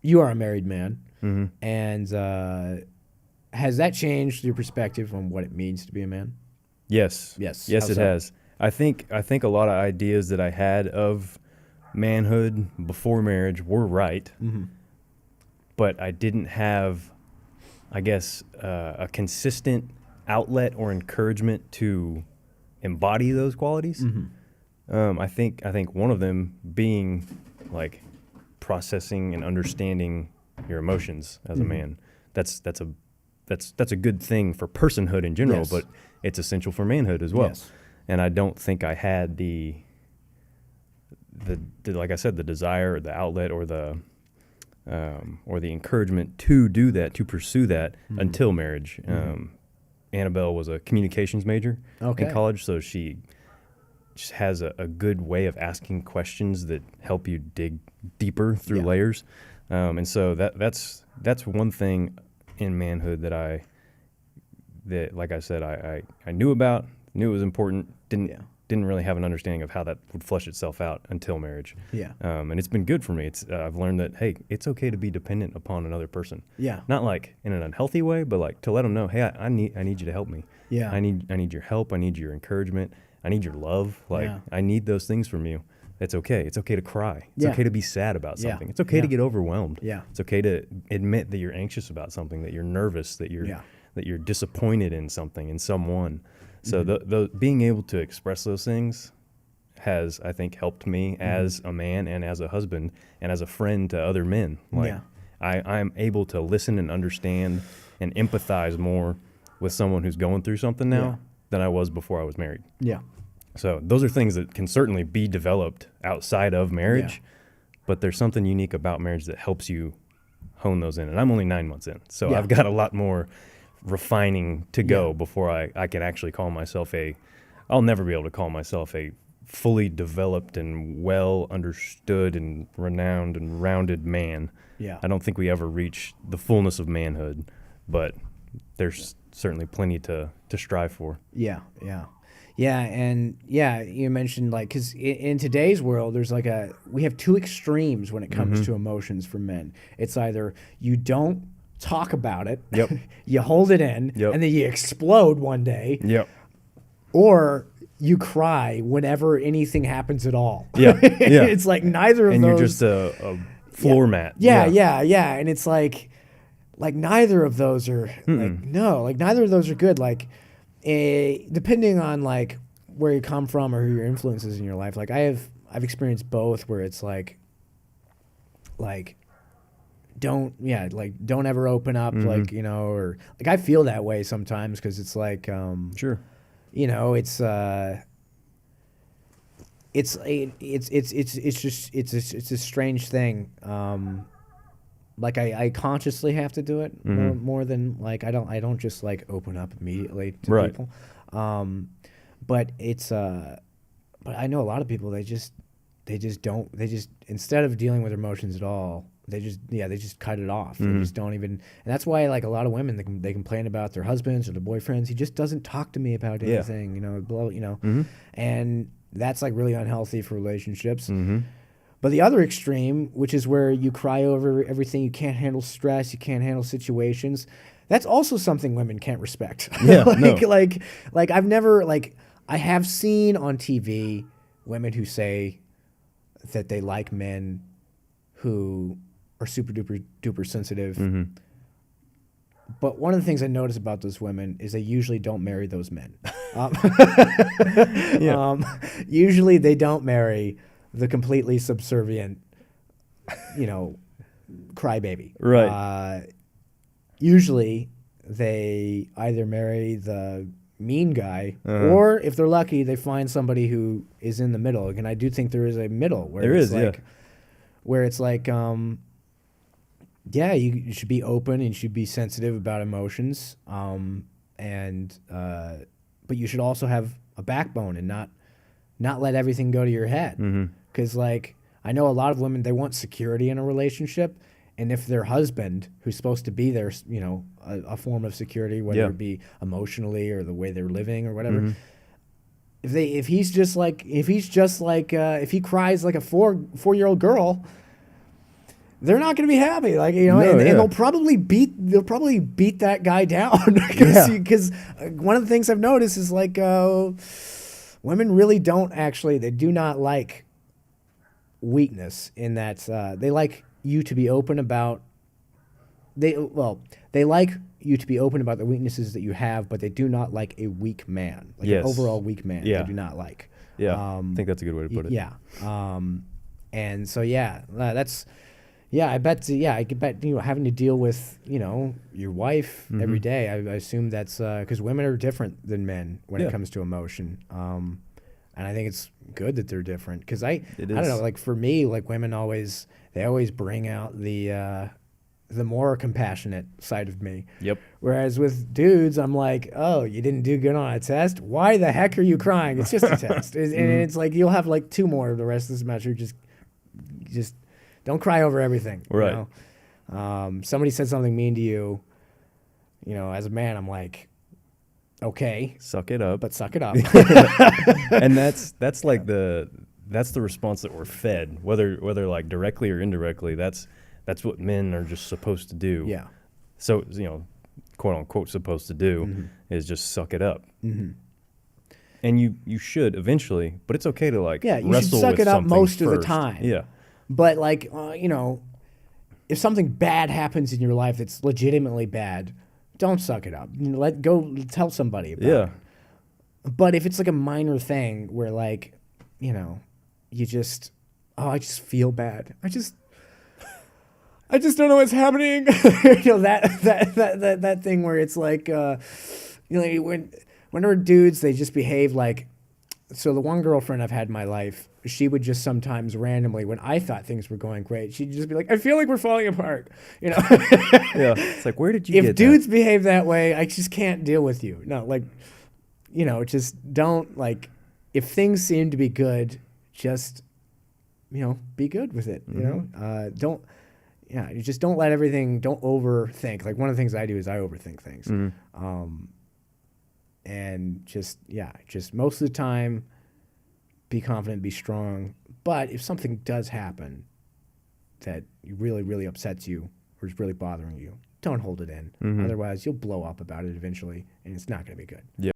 you are a married man, Mm-hmm. and has that changed your perspective on what it means to be a man? Yes. Yes. Yes, How it so? has. I think a lot of ideas that I had of manhood before marriage were right, but I didn't have, I guess, a consistent outlet or encouragement to embody those qualities. I think one of them being like processing and understanding your emotions as a man. That's a good thing for personhood in general, Yes. but it's essential for manhood as well. Yes. And I don't think I had the like I said, the desire or the outlet or the encouragement to do that, to pursue that until marriage. Annabelle was a communications major Okay. in college, so she just has a good way of asking questions that help you dig deeper through Yeah. layers. And so that's one thing in manhood that like I said, I knew about, knew it was important, didn't really have an understanding of how that would flesh itself out until marriage. Yeah. And it's been good for me. I've learned that, hey, it's okay to be dependent upon another person. Yeah. Not like in an unhealthy way, but like to let them know, hey, I need you to help me. Yeah. I need your help. I need your encouragement. I need your love. Like Yeah. I need those things from you. It's okay. It's okay to cry. It's Yeah. okay to be sad about Yeah. something. It's okay to get overwhelmed. Yeah. It's okay to admit that you're anxious about something, that you're nervous, that Yeah. you're disappointed in something, in someone. So the being able to express those things has, I think, helped me as a man and as a husband and as a friend to other men. Like Yeah. I'm able to listen and understand and empathize more with someone who's going through something now Yeah. than I was before I was married. Yeah. So those are things that can certainly be developed outside of marriage, but there's something unique about marriage that helps you hone those in. And I'm only 9 months in, so Yeah. I've got a lot more refining to go before I can actually call myself I'll never be able to call myself a fully developed and well understood and renowned and rounded man. Yeah. I don't think we ever reach the fullness of manhood, but there's certainly plenty to strive for. Yeah, yeah, yeah, and yeah, you mentioned like because in today's world, there's like we have two extremes when it comes to emotions for men. It's either you don't talk about it, Yep. you hold it in, Yep. and then you explode one day, Yep. or you cry whenever anything happens at all. Yeah, yeah. It's like neither of And those. you're just a floor mat. Yeah, and it's like neither of those are like neither of those are good. Like, depending on like where you come from or who your influences in your life. Like I've experienced both, where it's like don't ever open up, like or like I feel that way sometimes because it's like Sure. it's a strange thing. Like I consciously have to do it more than like I don't just like open up immediately to Right. people. But it's but I know a lot of people they just instead of dealing with their emotions at all, they just cut it off. They just don't even, and that's why like a lot of women they complain about their husbands or their boyfriends. He just doesn't talk to me about anything, and that's like really unhealthy for relationships. But the other extreme, which is where you cry over everything, you can't handle stress, you can't handle situations. That's also something women can't respect. Yeah, no. like I've never I have seen on TV women who say that they like men who are super duper sensitive. But one of the things I notice about those women is they usually don't marry those men. Usually they don't marry the completely subservient, crybaby. Right. Usually they either marry the mean guy, or if they're lucky, they find somebody who is in the middle. And I do think there is a middle where where it's like, you should be open and you should be sensitive about emotions, but you should also have a backbone and not let everything go to your head. Because like I know a lot of women, they want security in a relationship, and if their husband, who's supposed to be their a form of security, whether it be emotionally or the way they're living or whatever, if he cries like a 4-year-old girl, they're not going to be happy. Like, you know, No, and yeah. they'll probably beat that guy down because one of the things I've noticed is like women really don't actually, they do not like weakness in that they like you to be open about they like you to be open about the weaknesses that you have, but they do not like a weak man, like Yes. an overall weak man. Yeah. They do not like. Yeah, I think that's a good way to put it. Yeah. And so that's I bet I could bet having to deal with your wife every day. I assume that's because women are different than men when it comes to emotion. And I think it's good that they're different because I don't know, like for me, like women always bring out the more compassionate side of me. Yep. Whereas with dudes, I'm like, oh, you didn't do good on a test? Why the heck are you crying? It's just a test. And it's like you'll have like 2 more of the rest of this semester. Just don't cry over everything. Right. Somebody said something mean to you, as a man, I'm like, okay. Suck it up. But suck it up. And that's like that's the response that we're fed, whether like directly or indirectly. That's what men are just supposed to do. Yeah. So, quote unquote supposed to do is just suck it up. Mm-hmm. And you should eventually, but it's okay to like you should wrestle suck with it up something most of the first. time. Yeah. But like, if something bad happens in your life that's legitimately bad, don't suck it up. Go tell somebody about it. But if it's like a minor thing where like, you just, I just feel bad. I just don't know what's happening. That thing where it's like, whenever dudes, they just behave like, so the one girlfriend I've had in my life, she would just sometimes randomly, when I thought things were going great, she'd just be like, I feel like we're falling apart. Yeah. It's like, where did you get that? If dudes behave that way, I just can't deal with you. No, like, just don't, like, if things seem to be good, just, be good with it, you just don't let everything, don't overthink. Like one of the things I do is I overthink things. And just most of the time, be confident, be strong. But if something does happen that really, really upsets you or is really bothering you, don't hold it in. Otherwise, you'll blow up about it eventually, and it's not going to be good. Yeah.